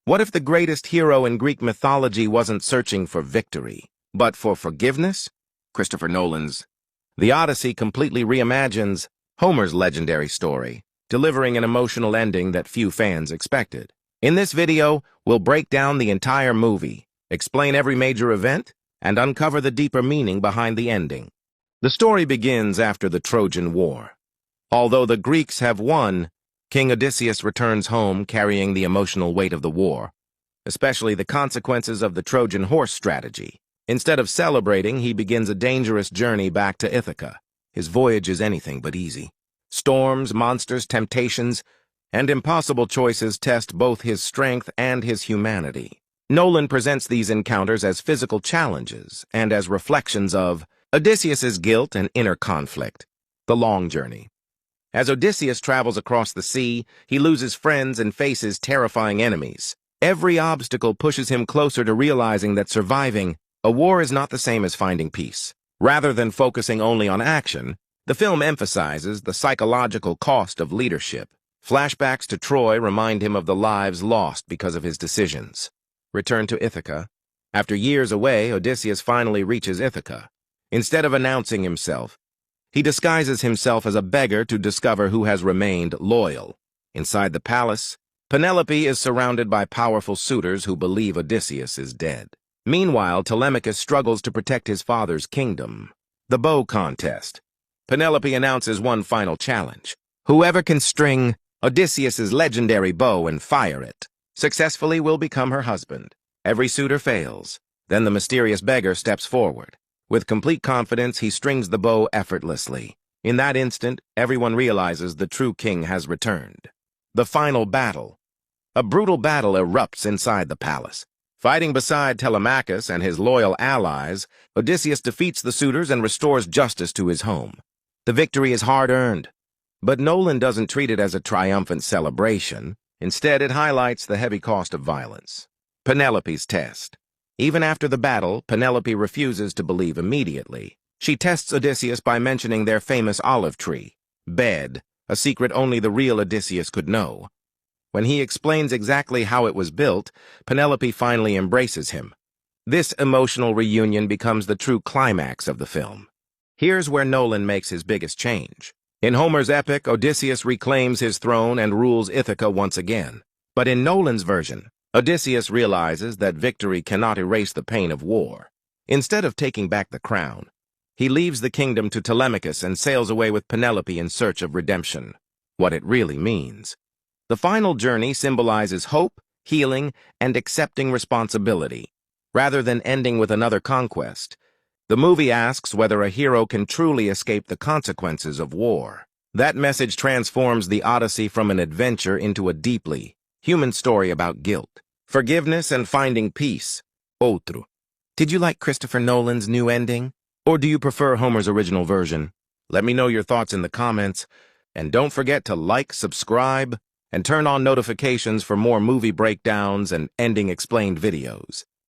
What if the greatest hero in Greek mythology wasn't searching for victory, but for forgiveness? Christopher Nolan's The Odyssey completely reimagines Homer's legendary story, delivering an emotional ending that few fans expected. In this video, we'll break down the entire movie, explain every major event, and uncover the deeper meaning behind the ending. The story begins after the Trojan War. Although the Greeks have won, King Odysseus returns home carrying the emotional weight of the war, especially the consequences of the Trojan horse strategy. Instead of celebrating, he begins a dangerous journey back to Ithaca. His voyage is anything but easy. Storms, monsters, temptations, and impossible choices test both his strength and his humanity. Nolan presents these encounters as physical challenges and as reflections of Odysseus's guilt and inner conflict. The long journey. As Odysseus travels across the sea, he loses friends and faces terrifying enemies. Every obstacle pushes him closer to realizing that surviving a war is not the same as finding peace. Rather than focusing only on action, the film emphasizes the psychological cost of leadership. Flashbacks to Troy remind him of the lives lost because of his decisions. Return to Ithaca. After years away, Odysseus finally reaches Ithaca. Instead of announcing himself, he disguises himself as a beggar to discover who has remained loyal. Inside the palace, Penelope is surrounded by powerful suitors who believe Odysseus is dead. Meanwhile, Telemachus struggles to protect his father's kingdom. The bow contest. Penelope announces one final challenge. Whoever can string Odysseus's legendary bow and fire it successfully will become her husband. Every suitor fails. Then the mysterious beggar steps forward. With complete confidence, he strings the bow effortlessly. In that instant, everyone realizes the true king has returned. The final battle. A brutal battle erupts inside the palace. Fighting beside Telemachus and his loyal allies, Odysseus defeats the suitors and restores justice to his home. The victory is hard-earned, but Nolan doesn't treat it as a triumphant celebration. Instead, it highlights the heavy cost of violence. Penelope's test. Even after the battle, Penelope refuses to believe immediately. She tests Odysseus by mentioning their famous olive tree, bed, a secret only the real Odysseus could know. When he explains exactly how it was built, Penelope finally embraces him. This emotional reunion becomes the true climax of the film. Here's where Nolan makes his biggest change. In Homer's epic, Odysseus reclaims his throne and rules Ithaca once again. But in Nolan's version, Odysseus realizes that victory cannot erase the pain of war. Instead of taking back the crown, he leaves the kingdom to Telemachus and sails away with Penelope in search of redemption. What it really means. The final journey symbolizes hope, healing, and accepting responsibility. Rather than ending with another conquest, the movie asks whether a hero can truly escape the consequences of war. That message transforms the Odyssey from an adventure into a deeply human story about guilt, forgiveness, and finding peace. Outro. Did you like Christopher Nolan's new ending? Or do you prefer Homer's original version? Let me know your thoughts in the comments. And don't forget to like, subscribe, and turn on notifications for more movie breakdowns and ending explained videos.